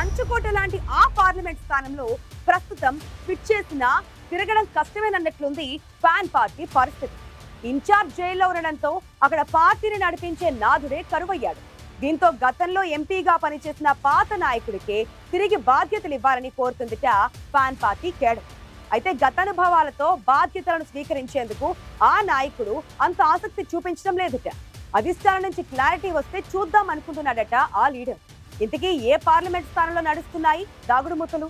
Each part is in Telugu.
కంచుకోట లాంటి ఆ పార్లమెంట్ స్థానంలో ప్రస్తుతం ఫిట్ చేసిన తిరగడం కష్టమేనన్నట్లుంది ఫ్యాన్ పార్టీ పరిస్థితి. ఇన్ఛార్జ్ జైల్లో ఉండడంతో అక్కడ పార్టీని నడిపించే నాదుడే కరువయ్యాడు. దీంతో గతంలో ఎంపీగా పనిచేసిన పాత నాయకుడికే తిరిగి బాధ్యతలు ఇవ్వాలని కోరుతుందిట ఫ్యాన్ పార్టీ కేడర్. అయితే గతానుభవాలతో బాధ్యతలను స్వీకరించేందుకు ఆ నాయకుడు అంత ఆసక్తి చూపించడం లేదుట. అధిష్టానం నుంచి క్లారిటీ వస్తే చూద్దాం అనుకుంటున్నాడట ఆ లీడర్. ఇంతకీ ఏ పార్లమెంట్ స్థానంలో నడుస్తున్నాయి దాగుడు మూతలు?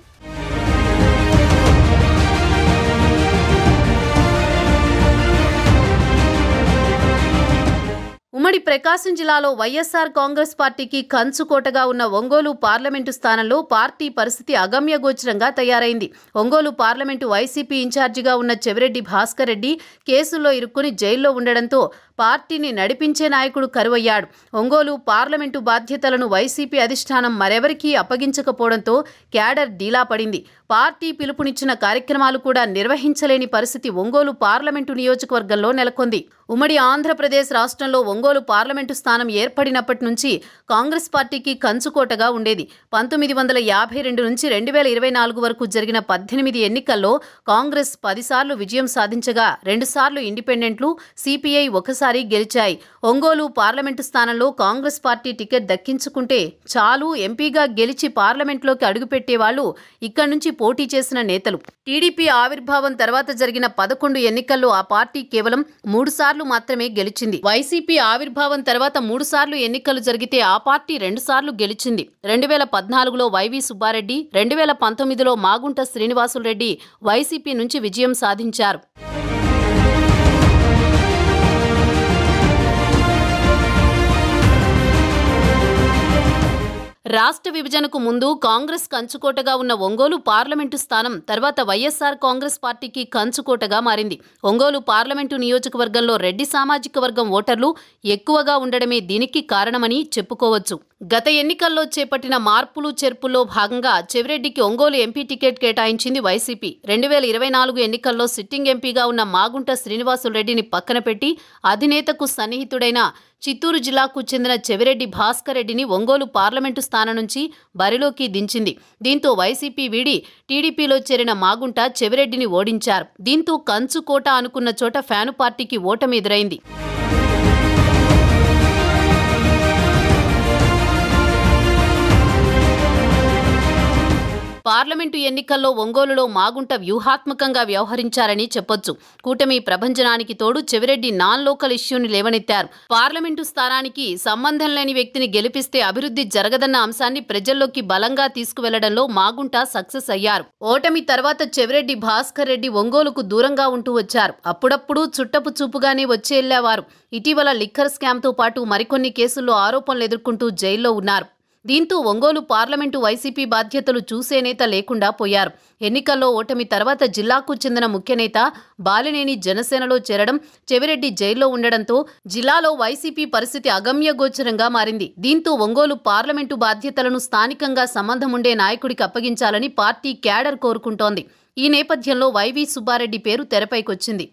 ఉమ్మడి ప్రకాశం జిల్లాలో వైఎస్ఆర్ కాంగ్రెస్ పార్టీకి కంచుకోటగా ఉన్న ఒంగోలు పార్లమెంటు స్థానంలో పార్టీ పరిస్థితి అగమ్యగోచరంగా తయారైంది. ఒంగోలు పార్లమెంటు వైసీపీ ఇన్ఛార్జిగా ఉన్న చెవిరెడ్డి భాస్కర్ రెడ్డి కేసుల్లో ఇరుక్కుని జైల్లో ఉండడంతో పార్టీని నడిపించే నాయకుడు కరువయ్యాడు. ఒంగోలు పార్లమెంటు బాధ్యతలను వైసీపీ అధిష్టానం మరెవరికీ అప్పగించకపోవడంతో క్యాడర్ డీలా పడింది. పార్టీ పిలుపునిచ్చిన కార్యక్రమాలు కూడా నిర్వహించలేని పరిస్థితి ఒంగోలు పార్లమెంటు నియోజకవర్గంలో నెలకొంది. ఉమ్మడి ఆంధ్రప్రదేశ్ రాష్ట్రంలో ఒంగోలు పార్లమెంటు స్థానం ఏర్పడినప్పటి నుంచి కాంగ్రెస్ పార్టీకి కంచుకోటగా ఉండేది. 1952 నుంచి 2024 వరకు జరిగిన 18 ఎన్నికల్లో కాంగ్రెస్ 10 సార్లు విజయం సాధించగా 2 సార్లు ఇండిపెండెంట్లు, సిపిఐ ఒకసారి గెలిచాయి. ఒంగోలు పార్లమెంటు స్థానంలో కాంగ్రెస్ పార్టీ టికెట్ దక్కించుకుంటే చాలు ఎంపీగా గెలిచి పార్లమెంట్లోకి అడుగుపెట్టేవాళ్లు ఇక్కడి నుంచి పోటీ చేసిన నేతలు. టీడీపీ ఆవిర్భావం తర్వాత జరిగిన 11 ఎన్నికల్లో ఆ పార్టీ కేవలం 3 సార్లు మాత్రమే గెలిచింది. వైసీపీ ఆవిర్భావం తర్వాత 3 సార్లు ఎన్నికలు జరిగితే ఆ పార్టీ 2 సార్లు గెలిచింది. 2014లో వైవి సుబ్బారెడ్డి, 2019లో మాగుంట శ్రీనివాసులరెడ్డి వైసీపీ నుంచి విజయం సాధించారు. రాష్ట్ర విభజనకు ముందు కాంగ్రెస్ కంచుకోటగా ఉన్న ఒంగోలు పార్లమెంటు స్థానం తర్వాత వైఎస్ఆర్ కాంగ్రెస్ పార్టీకి కంచుకోటగా మారింది. ఒంగోలు పార్లమెంటు నియోజకవర్గంలో రెడ్డి సామాజిక వర్గం ఓటర్లు ఎక్కువగా ఉండడమే దీనికి కారణమని చెప్పుకోవచ్చు. గత ఎన్నికల్లో చేపట్టిన మార్పులు చేర్పుల్లో భాగంగా చెవిరెడ్డికి ఒంగోలు ఎంపీ టికెట్ కేటాయించింది వైసీపీ. 2024 ఎన్నికల్లో సిట్టింగ్ ఎంపీగా ఉన్న మాగుంట శ్రీనివాసులరెడ్డిని పక్కన పెట్టి అధినేతకు సన్నిహితుడైన చిత్తూరు జిల్లాకు చెందిన చెవిరెడ్డి భాస్కర్ రెడ్డిని ఒంగోలు పార్లమెంటు స్థానం నుంచి బరిలోకి దించింది. దీంతో వైసీపీ వీడి టీడీపీలో చేరిన మాగుంట చెవిరెడ్డిని ఓడించారు. దీంతో కంచుకోట అనుకున్న చోట ఫ్యాను పార్టీకి ఓటమి ఎదురైంది. పార్లమెంటు ఎన్నికల్లో ఒంగోలులో మాగుంట వ్యూహాత్మకంగా వ్యవహరించారని చెప్పొచ్చు. కూటమి ప్రభంజనానికి తోడు చెవిరెడ్డి నాన్ లోకల్ ఇష్యూని లేవనెత్తారు. పార్లమెంటు స్థానానికి సంబంధం లేని వ్యక్తిని గెలిపిస్తే అభివృద్ధి జరగదన్న అంశాన్ని ప్రజల్లోకి బలంగా తీసుకువెళ్లడంలో మాగుంట సక్సెస్ అయ్యారు. ఓటమి తర్వాత చెవిరెడ్డి భాస్కర్ రెడ్డి ఒంగోలుకు దూరంగా ఉంటూ వచ్చారు. అప్పుడప్పుడు చుట్టపు చూపుగానే వచ్చేళ్లేవారు. ఇటీవల లిక్కర్ స్కామ్తో పాటు మరికొన్ని కేసుల్లో ఆరోపణలు ఎదుర్కొంటూ జైల్లో ఉన్నారు. దీంతో ఒంగోలు పార్లమెంటు వైసీపీ బాధ్యతలు చూసే నేత లేకుండా పోయారు. ఎన్నికల్లో ఓటమి తర్వాత జిల్లాకు చెందిన ముఖ్యనేత బాలినేని జనసేనలో చేరడం, చెవిరెడ్డి జైల్లో ఉండడంతో జిల్లాలో వైసీపీ పరిస్థితి అగమ్యగోచరంగా మారింది. దీంతో ఒంగోలు పార్లమెంటు బాధ్యతలను స్థానికంగా సంబంధముండే నాయకుడికి అప్పగించాలని పార్టీ క్యాడర్ కోరుకుంటోంది. ఈ నేపథ్యంలో వైవి సుబ్బారెడ్డి పేరు తెరపైకొచ్చింది.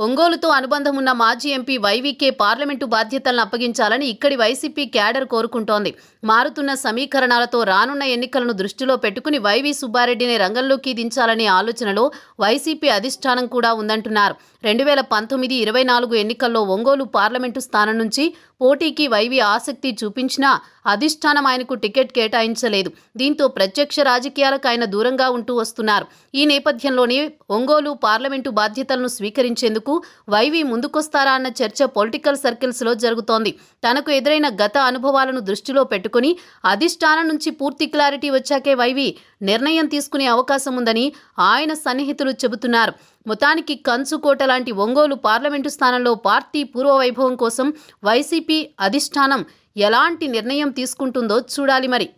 ఒంగోలుతో అనుబంధం ఉన్న మాజీ ఎంపీ వైవీకే పార్లమెంటు బాధ్యతలను అప్పగించాలని ఇక్కడి వైసీపీ క్యాడర్ కోరుకుంటోంది. మారుతున్న సమీకరణాలతో రానున్న ఎన్నికలను దృష్టిలో పెట్టుకుని వైవి సుబ్బారెడ్డిని రంగంలోకి దించాలనే ఆలోచనలో వైసీపీ అధిష్టానం కూడా ఉందంటున్నారు. 2019-24 ఎన్నికల్లో ఒంగోలు పార్లమెంటు స్థానం నుంచి పోటీకి వైవి ఆసక్తి చూపించినా అధిష్టానం ఆయనకు టికెట్ కేటాయించలేదు. దీంతో ప్రత్యక్ష రాజకీయాలకు ఆయన దూరంగా ఉంటూ వస్తున్నారు. ఈ నేపథ్యంలోనే ఒంగోలు పార్లమెంటు బాధ్యతలను స్వీకరించేందుకు వైవి ముందుకొస్తారా అన్న చర్చ పొలిటికల్ సర్కిల్స్లో జరుగుతోంది. తనకు ఎదురైన గత అనుభవాలను దృష్టిలో పెట్టుకుని అధిష్టానం నుంచి పూర్తి క్లారిటీ వచ్చాకే వైవి నిర్ణయం తీసుకునే అవకాశం ఉందని ఆయన సన్నిహితులు చెబుతున్నారు. మొత్తానికి కంచుకోట లాంటి ఒంగోలు పార్లమెంటు స్థానంలో పార్టీ పూర్వవైభవం కోసం వైసీపీ అధిష్టానం ఎలాంటి నిర్ణయం తీసుకుంటుందో చూడాలి మరి.